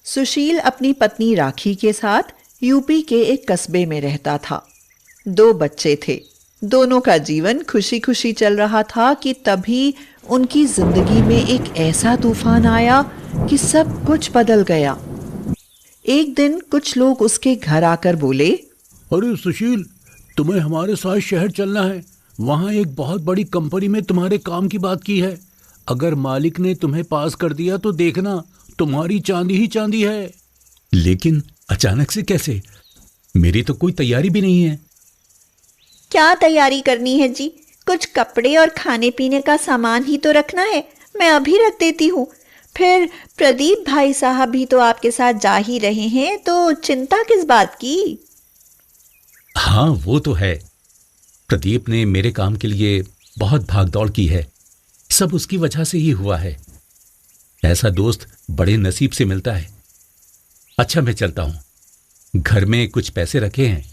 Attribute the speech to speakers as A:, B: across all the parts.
A: सुशील अपनी पत्नी राखी के साथ यूपी के एक कस्बे में रहता था। 2 बच्चे थे। दोनों का जीवन खुशी खुशी चल रहा था कि तभी उनकी जिंदगी में एक ऐसा तूफान आया कि सब कुछ बदल गया। एक दिन कुछ लोग उसके घर आकर बोले,
B: अरे सुशील, तुम्हें हमारे साथ शहर चलना है। वहाँ एक बहुत बड़ी कंपनी में तुम्हारे काम की बात की है। अगर मालिक ने तुम्हें पास कर दिया तो देखना, तुम्हारी चांदी ही चांदी है।
C: लेकिन अचानक से कैसे? मेरी तो कोई तैयारी भी नहीं है।
D: क्या तैयारी करनी है जी? कुछ कपड़े और खाने पीने का सामान ही तो रखना है। मैं अभी रख देती हूँ। फिर प्रदीप भाई साहब भी तो आपके साथ जा ही रहे हैं, तो चिंता किस बात की?
C: हाँ, वो तो है। प्रदीप ने मेरे काम के लिए बहुत भागदौड़ की है। सब उसकी वजह से ही हुआ है। ऐसा दोस्त बड़े नसीब से मिलता है। अच्छा, मैं चलता हूं। घर में कुछ पैसे रखे हैं,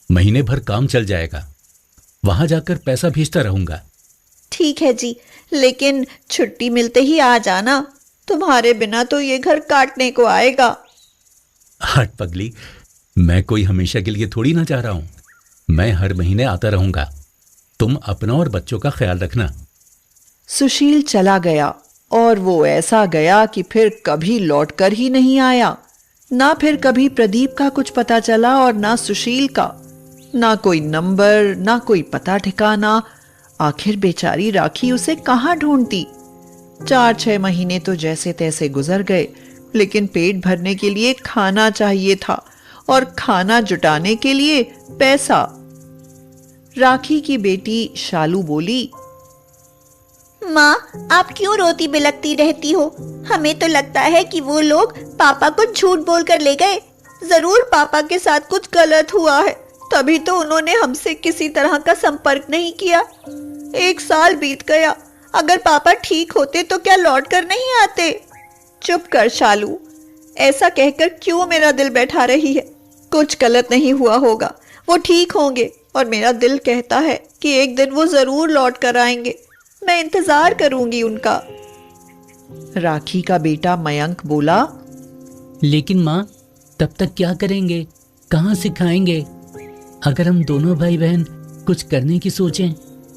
C: महीने भर काम चल जाएगा। वहां जाकर पैसा भेजता रहूंगा।
D: ठीक है जी, लेकिन छुट्टी मिलते ही आ जाना। तुम्हारे बिना तो ये घर काटने को आएगा।
C: हट पगली, मैं कोई हमेशा के लिए थोड़ी ना जा रहा हूं। मैं हर महीने आता रहूंगा। तुम अपना और बच्चों का ख्याल रखना।
A: सुशील चला गया और वो ऐसा गया कि फिर कभी लौटकर ही नहीं आया। ना फिर कभी प्रदीप का कुछ पता चला और ना सुशील का। ना कोई नंबर, ना कोई पता ठिकाना। आखिर बेचारी राखी उसे कहाँ ढूंढती। 4-6 महीने तो जैसे तैसे गुजर गए, लेकिन पेट भरने के लिए खाना चाहिए था और खाना जुटाने के लिए पैसा। राखी की बेटी शालू बोली,
D: माँ, आप क्यों रोती बिलखती रहती हो? हमें तो लगता है कि वो लोग पापा को झूठ बोलकर ले गए। जरूर पापा के साथ कुछ गलत हुआ है, तभी तो उन्होंने हमसे किसी तरह का संपर्क नहीं किया। 1 साल बीत गया। अगर पापा ठीक होते तो क्या लौट कर नहीं आते? चुप कर शालू, ऐसा कहकर क्यों मेरा दिल बैठा रही है? कुछ गलत नहीं हुआ होगा, वो ठीक होंगे और मेरा दिल कहता है कि एक दिन वो जरूर लौट कर आएंगे। मैं इंतजार करूंगी उनका।
A: राखी का बेटा मयंक बोला,
E: लेकिन माँ, तब तक क्या करेंगे? कहाँ से खाएंगे? अगर हम दोनों भाई बहन कुछ करने की सोचें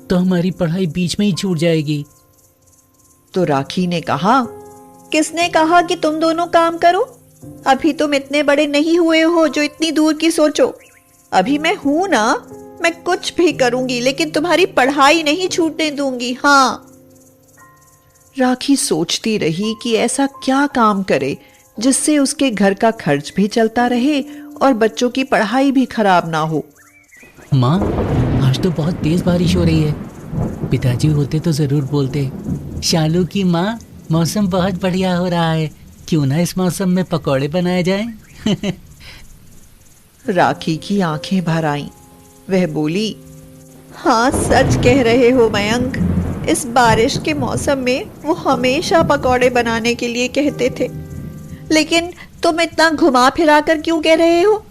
E: तो हमारी पढ़ाई बीच में ही छूट जाएगी।
A: तो राखी ने कहा,
D: किसने कहा कि तुम दोनों काम करो? अभी तुम इतने बड़े नहीं हुए हो जो इतनी दूर की सोचो। अभी मैं हूं ना, मैं कुछ भी करूंगी, लेकिन तुम्हारी पढ़ाई नहीं छूटने दूंगी। हाँ।
A: राखी सोचती रही कि ऐसा क्या काम करे जिससे उसके घर का खर्च भी चलता रहे और बच्चों की पढ़ाई भी खराब ना हो।
E: माँ, आज तो बहुत तेज बारिश हो रही है। पिताजी होते तो जरूर बोलते, शालू की माँ, मौसम बहुत बढ़िया हो रहा है, क्यों ना इस मौसम में पकौड़े बनाए जाएं?
A: राखी की आंखें भर आईं। वह बोली,
D: हाँ, सच कह रहे हो मयंक। इस बारिश के मौसम में वो हमेशा पकौड़े बनाने के लिए कहते थे। लेकिन तुम इतना घुमा फिरा कर क्यों कह रहे हो?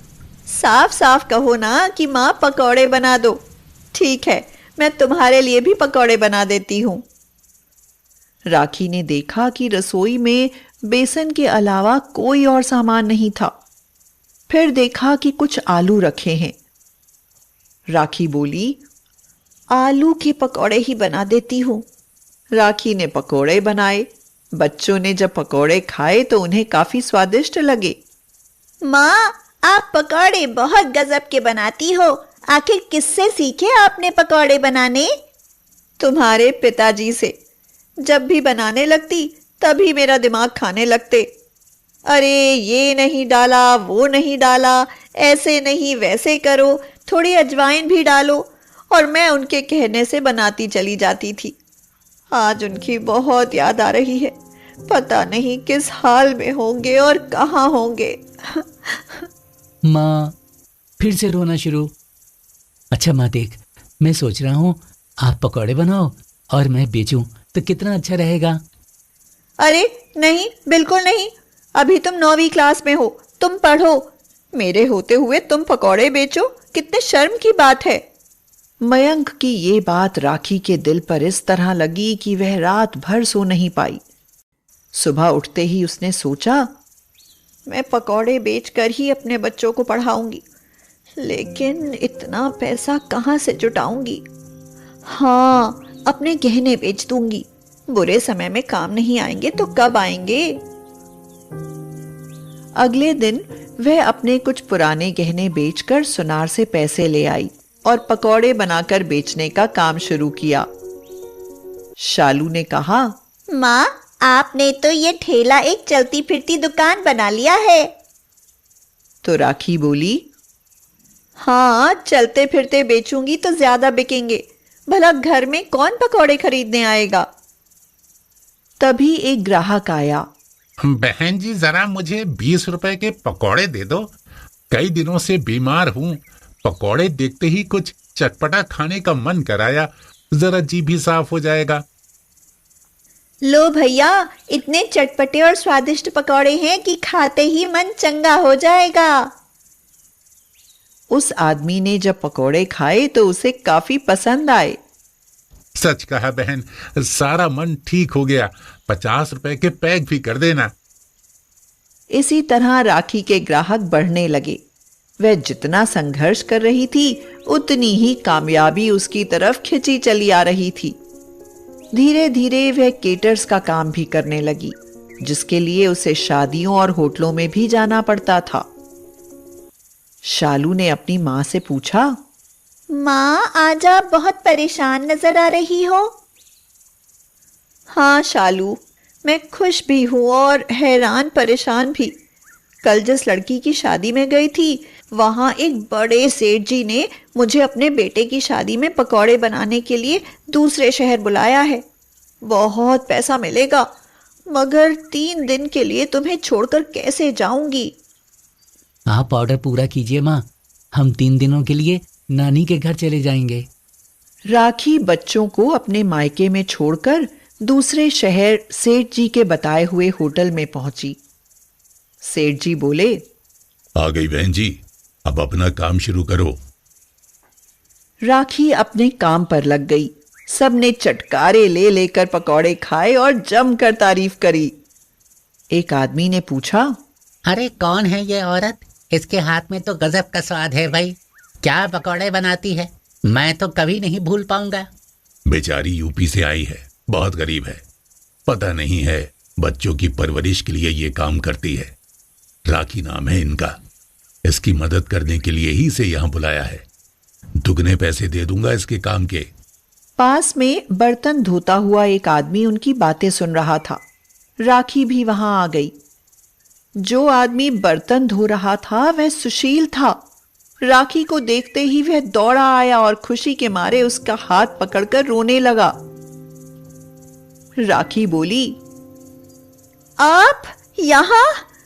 D: साफ साफ कहो ना कि माँ पकौड़े बना दो। ठीक है, मैं तुम्हारे लिए भी पकौड़े बना देती हूँ।
A: राखी ने देखा कि रसोई में बेसन के अलावा कोई और सामान नहीं था। फिर देखा कि कुछ आलू रखे हैं। राखी बोली,
D: आलू के पकौड़े ही बना देती हूँ।
A: राखी ने पकौड़े बनाए। बच्चों ने जब पकौड़े खाए तो उन्हें काफी स्वादिष्ट लगे।
D: माँ, आप पकौड़े बहुत गजब के बनाती हो। आखिर किससे सीखे आपने पकौड़े बनाने?
A: तुम्हारे पिताजी से। जब भी बनाने लगती तभी मेरा दिमाग खाने लगते। अरे ये नहीं डाला, वो नहीं डाला, ऐसे नहीं वैसे करो, थोड़ी अजवाइन भी डालो, और मैं उनके कहने से बनाती चली जाती थी। आज उनकी बहुत याद आ रही है। पता नहीं किस हाल में होंगे और कहाँ होंगे।
E: माँ, फिर से रोना शुरू। अच्छा माँ, देख, मैं सोच रहा हूँ आप पकौड़े बनाओ और मैं बेचूं तो कितना अच्छा रहेगा।
D: अरे नहीं, बिल्कुल नहीं। अभी तुम 9वीं क्लास में हो, तुम पढ़ो। मेरे होते हुए तुम पकौड़े बेचो, कितने शर्म की बात है। मयंक की ये बात राखी के दिल पर इस तरह लगी कि वह रात भर सो नहीं पाई। सुबह उठते ही उसने सोचा,
A: मैं पकौड़े बेचकर ही अपने बच्चों को पढ़ाऊंगी, लेकिन इतना पैसा कहाँ से जुटाऊंगी? हाँ, अपने गहने बेच दूंगी। बुरे समय में काम नहीं आएंगे तो कब आएंगे? अगले दिन वह अपने कुछ पुराने गहने बेचकर सुनार से पैसे ले आई और पकौड़े बनाकर बेचने का काम शुरू किया। शालू ने कहा,
D: माँ, आपने तो ये ठेला एक चलती फिरती दुकान बना लिया है।
A: तो राखी बोली, हाँ, चलते फिरते बेचूंगी तो ज्यादा बिकेंगे, भला घर में कौन पकौड़े खरीदने आएगा? तभी एक ग्राहक आया।
F: बहन जी, जरा मुझे 20 रुपए के पकौड़े दे दो। कई दिनों से बीमार हूँ, पकौड़े देखते ही कुछ चटपटा खाने का मन कराया, जरा जी भी साफ हो जाएगा।
D: लो भैया, इतने चटपटे और स्वादिष्ट पकौड़े हैं कि खाते ही मन चंगा हो जाएगा।
A: उस आदमी ने जब पकौड़े खाए तो उसे काफी पसंद आए।
F: सच कहा बहन, सारा मन ठीक हो गया। 50 रुपए के पैक भी कर देना।
A: इसी तरह राखी के ग्राहक बढ़ने लगे। वह जितना संघर्ष कर रही थी, उतनी ही कामयाबी उसकी तरफ खिंची चली आ रही थी। धीरे धीरे वह केटर्स का काम भी करने लगी, जिसके लिए उसे शादियों और होटलों में भी जाना पड़ता था। शालू ने अपनी माँ से पूछा,
D: माँ, आज आप बहुत परेशान नजर आ रही हो।
A: हाँ शालू, मैं खुश भी हूँ और हैरान परेशान भी। कल जिस लड़की की शादी में गई थी, वहां एक बड़े सेठ जी ने मुझे अपने बेटे की शादी में पकौड़े बनाने के लिए दूसरे शहर बुलाया है। बहुत पैसा मिलेगा, मगर 3 दिन के लिए तुम्हें छोड़कर कैसे जाऊंगी?
E: आप ऑर्डर पूरा कीजिए माँ, हम 3 दिनों के लिए नानी के घर चले जाएंगे।
A: राखी बच्चों को अपने मायके में छोड़कर दूसरे शहर सेठ जी के बताए हुए होटल में पहुंची। सेठ जी बोले,
C: आ गई बहन जी, अब अपना काम शुरू करो।
A: राखी अपने काम पर लग गई। सबने चटकारे ले लेकर पकौड़े खाए और जमकर तारीफ करी। एक आदमी ने पूछा,
E: अरे कौन है ये औरत? इसके हाथ में तो गजब का स्वाद है भाई। क्या पकौड़े बनाती है, मैं तो कभी नहीं भूल पाऊंगा।
C: बेचारी यूपी से आई है, बहुत गरीब है, पता नहीं है बच्चों की परवरिश के लिए ये काम करती है। राखी नाम है इनका, इसकी मदद करने के लिए ही इसे यहाँ बुलाया है। दुगने पैसे दे दूंगा इसके काम के।
A: पास में बर्तन धोता हुआ एक आदमी उनकी बातें सुन रहा था। राखी भी वहां आ गई। जो आदमी बर्तन धो रहा था वह सुशील था। राखी को देखते ही वह दौड़ा आया और खुशी के मारे उसका हाथ पकड़कर रोने लगा। राखी बोली, आप यहाँ?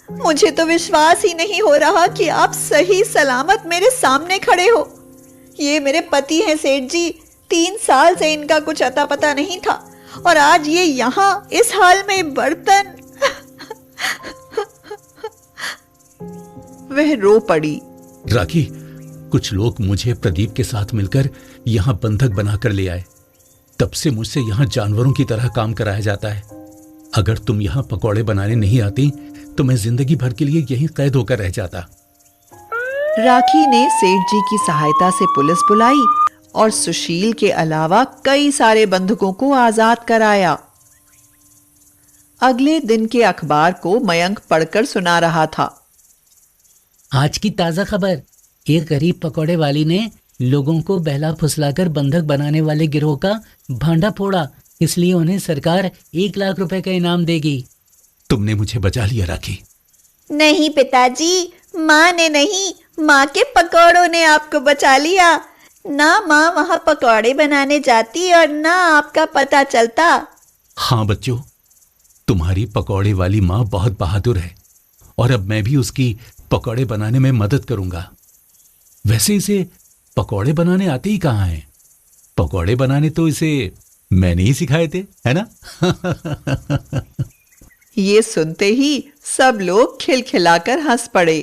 A: मुझे तो विश्वास ही नहीं हो रहा कि आप सही सलामत मेरे सामने खड़े हो। ये मेरे पति हैं सेठ जी। 3 साल से इनका कुछ अता पता नहीं था और आज ये यहाँ इस हाल में बर्तन। वह रो पड़ी।
C: राखी, कुछ लोग मुझे प्रदीप के साथ मिलकर यहाँ बंधक बनाकर ले आए। तब से मुझसे यहाँ जानवरों की तरह काम कराया जाता है। अगर तुम यहाँ पकौड़े बनाने नहीं आती तो मैं जिंदगी भर के लिए यहीं कैद होकर रह जाता।
A: राखी ने सेठ जी की सहायता से पुलिस बुलाई और सुशील के अलावा कई सारे बंधकों को आजाद कराया। अगले दिन के अखबार को मयंक पढ़कर सुना रहा था।
E: आज की ताजा खबर, एक गरीब पकौड़े वाली ने लोगों को बहला फुसलाकर बंधक बनाने वाले गिरोह का भांडा फोड़ा, इसलिए उन्हें सरकार 1 लाख रुपए का इनाम देगी।
C: तुमने मुझे बचा लिया राखी।
D: नहीं पिताजी, माँ ने नहीं, माँ के पकौड़ों ने आपको बचा लिया। ना माँ वहाँ पकौड़े बनाने जाती और ना आपका पता चलता।
C: हाँ बच्चों, तुम्हारी पकौड़े वाली माँ बहुत बहादुर है और अब मैं भी उसकी पकौड़े बनाने में मदद करूंगा। वैसे इसे पकौड़े बनाने आते ही कहाँ हैं? पकौड़े बनाने तो इसे मैंने ही सिखाए थे, है ना?
A: ये सुनते ही सब लोग खिलखिलाकर हंस पड़े।